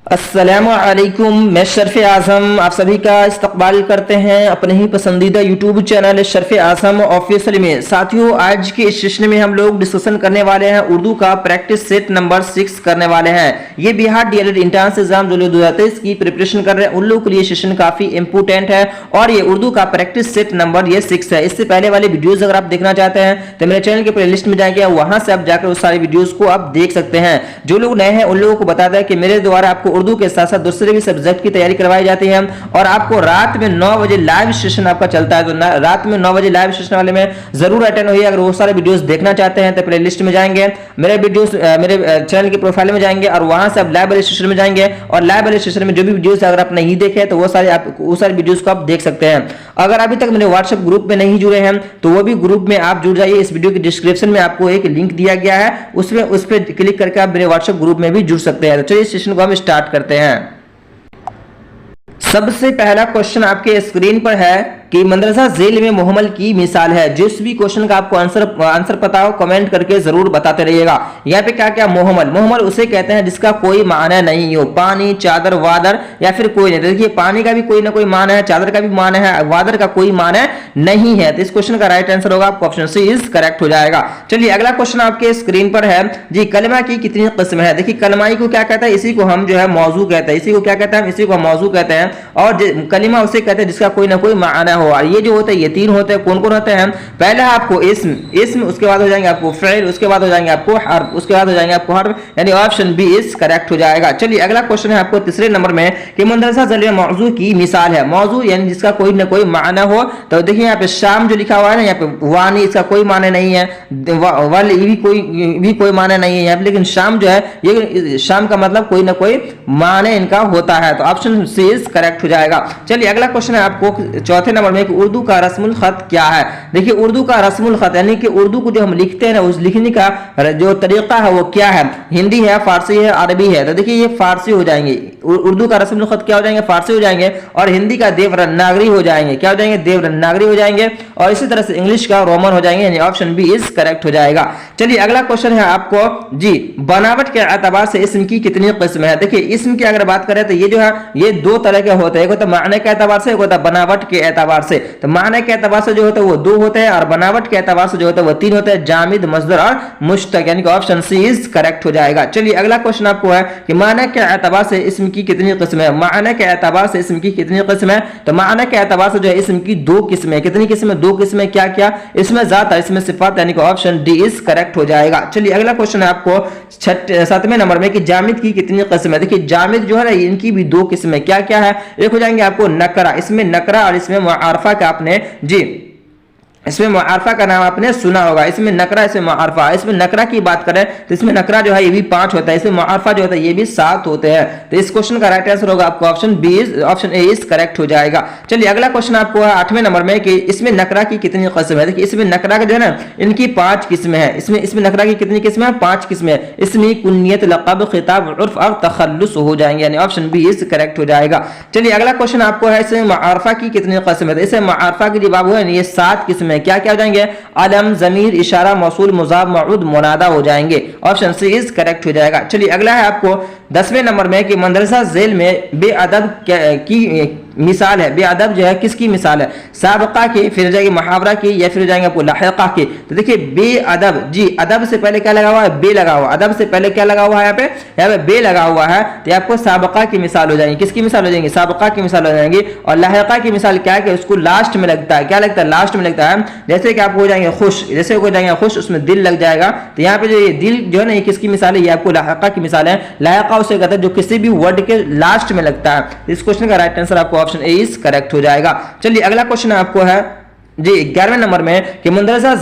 अस्सलामुअलैकुम, मैं शर्फ आज़म आप सभी का इस्तकबाल करते हैं अपने ही पसंदीदा यूट्यूब चैनल शर्फ आज़म ऑफिशियल में। साथियों, आज के इस सेशन में हम लोग डिस्कशन करने वाले हैं उर्दू का प्रैक्टिस सेट नंबर 6 करने वाले हैं। ये बिहार डीएलएड एंट्रेंस एग्जाम 2023 की प्रिपरेशन कर रहे हैं उन लोगों के लिए सेशन काफी इंपोर्टेंट है और ये उर्दू का प्रैक्टिस सेट नंबर ये 6 है। इससे पहले वाले वीडियोज अगर आप देखना चाहते हैं तो मेरे चैनल के प्लेलिस्ट में जाएंगे, वहां से आप जाकर उस सारे वीडियोज को आप देख सकते हैं। जो लोग नए हैं उन लोगों को बता दें कि मेरे द्वारा आपको उर्दू के साथ साथ दूसरे भी सब्जेक्ट की तैयारी करवाई जाती है और आपको रात में 9 बजे लाइव सेशन आपका चलता है। तो रात में 9 बजे लाइव सेशन वाले में जरूर अटेंड होइए। अगर वो सारे वीडियोस देखना चाहते हैं तो प्लेलिस्ट में जाएंगे, मेरे वीडियोस मेरे चैनल की प्रोफाइल में जाएंगे और वहां से आप लाइव वाले सेशन में जाएंगे और लाइव वाले सेशन में जो भी वीडियोस अगर आप नहीं देखे तो वो सारे वीडियोस को आप देख सकते हैं। अगर अभी तक मेरे व्हाट्सएप ग्रुप में नहीं जुड़े हैं तो वो भी ग्रुप में आप जुड़ जाइए। इस वीडियो की डिस्क्रिप्शन में आपको एक लिंक दिया गया है, उस पर क्लिक करके आप मेरे व्हाट्सएप ग्रुप में भी जुड़ सकते हैं। तो चलिए इस सेशन को हम स्टार्ट करते हैं। सबसे पहला क्वेश्चन आपके स्क्रीन पर है कि मदरसा झेल में मुहम्मल की मिसाल है। जिस भी क्वेश्चन का आपको आंसर पता हो कमेंट करके जरूर बताते रहिएगा। यहाँ पे क्या क्या मुहम्मल उसे कहते हैं जिसका कोई माना नहीं हो, पानी, चादर, वादर या फिर कोई नहीं। देखिए पानी का भी कोई ना कोई माना है, चादर का भी माना है, वादर का कोई माना नहीं है। तो इस क्वेश्चन का राइट आंसर होगा आपका ऑप्शन सी इज करेक्ट हो जाएगा। चलिए अगला क्वेश्चन आपके स्क्रीन पर है जी, कलमा की कितनी किस्म है। देखिए कलमाई को क्या कहता है, इसी को हम जो है मौजू कहते हैं। इसी को क्या कहते हैं, हम इसी को मौजू कहते हैं और कलिमा उसे कहते हैं जिसका कोई ना कोई माना हो। और ये जो होते हैं ये तीन होते हैं। कौन कौन होते हैं, पहले आपको इस्म, उसके बाद हो जाएंगे आपको फ़िल, उसके बाद हो जाएंगे आपको हर्फ, उसके बाद हो जाएंगे आपको हर्फ, यानी ऑप्शन बी इज करेक्ट हो जाएगा। चलिए अगला क्वेश्चन है आपको तीसरे नंबर में कि मदरसा झेल में मौजू की मिसाल है। मौजू यानी जिसका कोई ना कोई माना हो। तो देखिए यहाँ पे शाम जो लिखा हुआ है ना, यहाँ पे वानी इसका कोई माना नहीं है, वल भी कोई माना नहीं है यहाँ पे, लेकिन शाम जो है ये शाम का मतलब कोई ना कोई माने इनका होता है। तो ऑप्शन सी इज करेक्ट हो जाएगा। चलिए अगला क्वेश्चन है आपको चौथे नंबर में कि उर्दू का रस्मुल खत क्या है। देखिए उर्दू का रस्मुल खत यानी कि उर्दू को जो हम लिखते हैं ना, उस लिखने का जो तरीका है वो क्या है, हिंदी है, फारसी है, अरबी है। तो देखिए ये फारसी हो जाएंगे। उर्दू का रस्मुल खत क्या हो जाएंगे, फारसी हो जाएंगे और हिंदी का देवनागरी हो जाएंगे। क्या हो जाएंगे, देवनागरी हो जाएंगे और इसी तरह से इंग्लिश का रोमन हो जाएंगे, यानी ऑप्शन बी इज करेक्ट हो जाएगा। चलिए अगला क्वेश्चन है आपको जी, बनावट के एतबार से इस्म की कितनी किस्म है। देखिए इस्म की अगर बात करें तो ये जो है ये दो तरह के होते हैं, एक होता है माने के एतबार से, एक होता है बनावट के एतबार से। तो माने के एतबार से जो होता है वो दो होते हैं और बनावट के एतबार से जो होता है वो तीन होते हैं, जामिद, मस्दर और मुश्तक, यानी कि ऑप्शन सी इज करेक्ट हो जाएगा। चलिए अगला क्वेश्चन आपको है कि माने के एतबार से इस्म की कितनी किस्म है। माने के एतबार से इस्म की कितनी किस्म है, तो माने के एतबार से जो है इस्म की दो किस्में। कितनी किस्में, दो किस्में। क्या क्या, इसमें जात है, इसमें सिफात, यानी कि ऑप्शन डी इज करेक्ट हो जाएगा। चलिए अगला क्वेश्चन है आपको सातवें नंबर में कि जामिद की कितनी किस्म है। देखिए जामिद जो है ना इनकी भी दो किस्में। क्या क्या है, एक हो जाएंगे आपको नकरा, इसमें नकरा और इसमें मुआरफा का आपने जी इसमें मुआरफा का नाम आपने सुना होगा। इसमें नकरा, इसमें मुआरफा। इसमें नकरा की बात करें तो इसमें नकरा जो है ये भी 5 होता है, इसमें मुआरफा जो होता है ये भी 7 होते हैं। तो इस क्वेश्चन का राइट आंसर होगा आपको option B is, option A is correct हो जाएगा। चलिए अगला क्वेश्चन आपको है 8वें नंबर में कि इसमें नकरा की कितनी किस्म है। देखिए इसमें नकरा का जो है ना इनकी 5 किस्में हैं। इसमें नकरा की कितनी किस्में हैं, 5 किस्में। इसमें कुन्नियत, लक़ब, खिताब, उर्फ और तखल्लुस हो जाएंगे, यानी ऑप्शन बी इज करेक्ट हो जाएगा। चलिए अगला क्वेश्चन आपको है इसमें मुआरफा की कितनी किस्म है। इसमें मुआरफा की जवाब है ये 7 किस्में। क्या क्या हो जाएंगे, अलम, जमीर, इशारा, मौसूल, मुजाफ, मऊद, मुनादा हो जाएंगे। ऑप्शन सी इज करेक्ट हो जाएगा। चलिए अगला है आपको 10वें नंबर में कि मदरसा झेल में बेअदब की मिसाल है। बेअदब जो है किसकी मिसाल है, साबका की, फिर जाएगी मुहावरा की या फिर जाएंगे आपको लाहिका की। तो देखिए बेअदब जी, अदब से पहले क्या लगा हुआ है, बे लगा हुआ। अदब से पहले क्या लगा हुआ है, यहाँ पे बे लगा हुआ है। तो आपको साबका की मिसाल हो जाएगी। किसकी मिसाल हो जाएंगी, साबका की मिसाल हो जाएंगी। और लाहिका की मिसाल क्या है कि उसको लास्ट में लगता है। क्या लगता है, लास्ट में लगता है। जैसे कि आपको हो जाएंगे खुश, जैसे हो जाएंगे खुश उसमें दिल लग जाएगा। तो यहाँ पे जो ये दिल जो है ना ये किसकी मिसाल है, ये आपको लाहिका की मिसाल है। लाहिका उसे कहते हैं जो किसी भी वर्ड के लास्ट में लगता है। इस क्वेश्चन का राइट आंसर आपको ऑप्शन ए इज करेक्ट हो जाएगा। चलिए अगला क्वेश्चन आपको है जी 11वें नंबर में कि मदरसा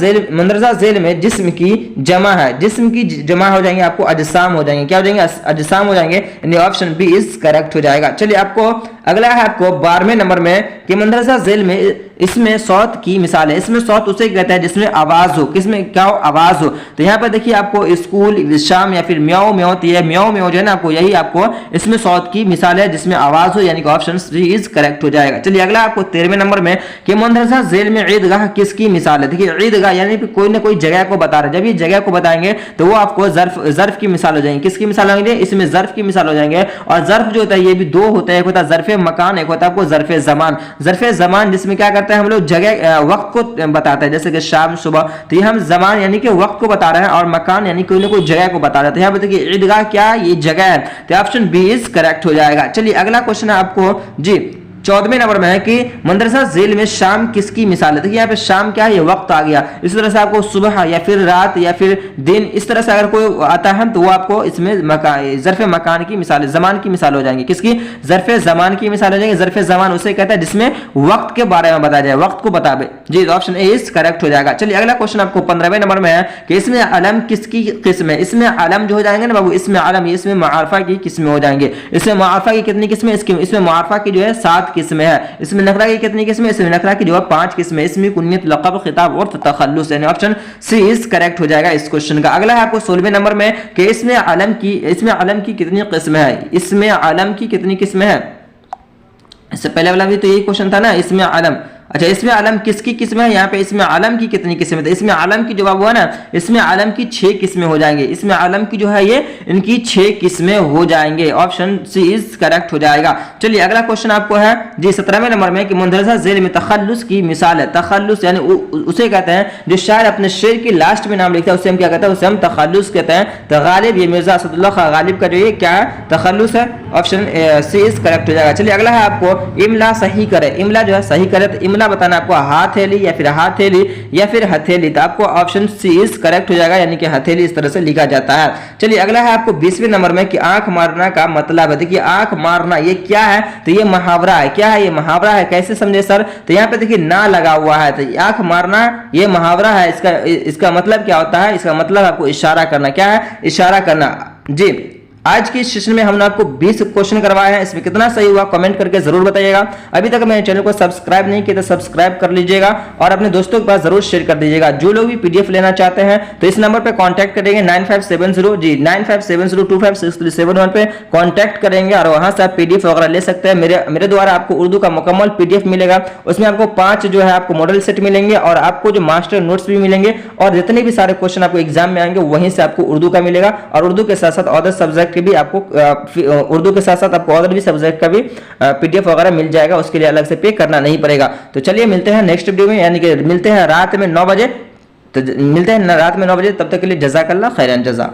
झेल में जिस्म की जमा है। जिस्म की जमा हो जाएंगे आपको अजसाम हो जाएंगे। क्या हो जाएंगे, अजसाम हो जाएंगे, यानी ऑप्शन बी इज करेक्ट हो जाएगा। चलिए आपको अगला है आपको 12वें नंबर में कि मंदरसा झेल में इसमें सौत की मिसाल है। इसमें सौत उसे कहते हैं जिसमें आवाज हो, किसमें क्या हो, आवाज हो। तो यहाँ पर देखिए आपको स्कूल, शाम या फिर म्याओ म्याओ, तो ये म्याओ म्याओ जो है ना आपको यही आपको इसमें सौत की मिसाल है जिसमें आवाज हो, यानी कि ऑप्शन सी इज करेक्ट हो जाएगा। चलिए अगला आपको 13वें नंबर में कि मंदरसा झेल में ईदगाह किसकी मिसाल है। देखिए ईदगाह यानी कोई ना कोई जगह को बता रहे हैं, जब ये जगह को बताएंगे तो वो आपको जर्फ की मिसाल हो जाएंगे। किसकी मिसाल होंगे, इसमें जर्फ की मिसाल हो जाएंगे। और जर्फ जो होता है ये भी दो होता है, एक होता है जर्फ मकान, एक होता है आपको जर्फ जमान। जर्फ जमान जिसमें क्या करते हैं हम लोग जगह वक्त को बताते हैं, जैसे कि शाम सुबह, तो ये हम जमान यानी कि वक्त को बता रहे हैं और मकान यानी कोई ना कोई जगह को बता रहे हैं। तो यहाँ पे देखिए ईदगाह क्या, ये जगह है, तो ऑप्शन बी इज करेक्ट हो जाएगा। चलिए अगला क्वेश्चन है आपको जी 14वें नंबर में है कि मंदरसा झेल में शाम किसकी मिसाल है। देखिए यहाँ पे शाम क्या है, ये वक्त आ गया। इस तरह से आपको सुबह या फिर रात या फिर दिन, इस तरह से अगर कोई आता है तो वो आपको इसमें जर्फ मकान की मिसाल, जमान की मिसाल हो जाएंगे। किसकी, जर्फ जमान की मिसाल हो जाएंगे। जर्फ जमान उसे कहता है जिसमें वक्त के बारे में बताया जाए, वक्त को बतावे जी, ऑप्शन ए इज करेक्ट हो जाएगा। चलिए अगला क्वेश्चन आपको 15वें नंबर में है कि इसमें अलम किसकी किस्म है। इसमें अलम जो हो जाएंगे ना बाबू, इसमें अलम, इसमें मुआरफा की किस्में हो जाएंगे। इसमें मुआरफा की कितनी किस्में, इसमें मुआरफा की जो है 7 किस्में है। इसमें नकरा की कितनी किस्में, इसमें नकरा की जो है 5 किस्में। इसमें कुनियत, लक़ब, खिताब और तखल्लुस, यानी ऑप्शन सी इज करेक्ट हो जाएगा इस क्वेश्चन का। अगला है आपको 16वें नंबर में कि इसमें अलम की कितनी किस्में है। इसमें अलम की कितनी किस्में है। इससे पहले वाला भी तो यही क्वेश्चन था ना, इसमें अलम। अच्छा, इसमें आलम किसकी किस्म है, यहाँ पे इसमें आलम की कितनी किस्में, तो इसमें आलम की जवाब हुआ ना, इसमें आलम की 6 किस्में हो जाएंगे। इसमें आलम की जो है ये इनकी 6 किस्में हो जाएंगे, ऑप्शन सी इज करेक्ट हो जाएगा। चलिए अगला क्वेश्चन आपको है जी 17वें नंबर में कि मुंदरजा झेल में तखल्लुस की मिसाल है। तखल्लुस यानी उसे कहते हैं जो शायर अपने शेर के लास्ट में नाम लिखता है, उसे हम क्या कहते हैं, उसे हम तखल्लुस कहते हैं। तो गालिब, ये मिर्जा असदुल्लाह खां गालिब का जो ये क्या है, तखल्लुस है, ऑप्शन सी इज करेक्ट हो जाएगा। चलिए अगला है आपको इमला सही करे। इमला जो है सही करे, तो इमला बताना आपको हाथेली या फिर हाथेली या फिर हथेली, तो आपको ऑप्शन सी इज करेक्ट हो जाएगा, यानी कि हथेली इस तरह से लिखा जाता है। चलिए अगला है आपको 20वें नंबर में कि आंख मारना का मतलब है। देखिए आंख मारना ये क्या है, तो ये मुहावरा है। क्या है, ये मुहावरा है। कैसे समझे सर, तो यहाँ पे देखिए ना लगा हुआ है, तो आंख मारना ये मुहावरा है। इसका मतलब क्या होता है, इसका मतलब आपको इशारा करना। क्या है, इशारा करना जी। आज की सेशन में हमने आपको 20 क्वेश्चन करवाए हैं, इसमें कितना सही हुआ कमेंट करके जरूर बताइएगा। अभी तक मेरे चैनल को सब्सक्राइब नहीं किया तो सब्सक्राइब कर लीजिएगा और अपने दोस्तों के पास जरूर शेयर कर दीजिएगा। जो लोग भी पीडीएफ लेना चाहते हैं तो इस नंबर पे कांटेक्ट करेंगे 9570 जी 9570256371 पे कांटेक्ट करेंगे और वहां से आप पीडीएफ वगैरह ले सकते हैं। मेरे द्वारा आपको उर्दू का मुकम्मल पीडीएफ मिलेगा। उसमें आपको 5 जो है आपको मॉडल सेट मिलेंगे और आपको जो मास्टर नोट्स भी मिलेंगे और जितने भी सारे क्वेश्चन आपको एग्जाम में आएंगे वहीं से आपको उर्दू का मिलेगा और उर्दू के साथ साथ अदर सब्जेक्ट के भी आपको उर्दू के साथ साथ आपको और भी सब्जेक्ट का भी पीडीएफ वगैरह मिल जाएगा। उसके लिए अलग से पे करना नहीं पड़ेगा। तो चलिए मिलते हैं नेक्स्ट वीडियो में, यानी कि मिलते हैं रात में 9 बजे। तो मिलते हैं रात में 9 बजे, तब तक के लिए जज़ाकल्लाह खैरन जज़ा।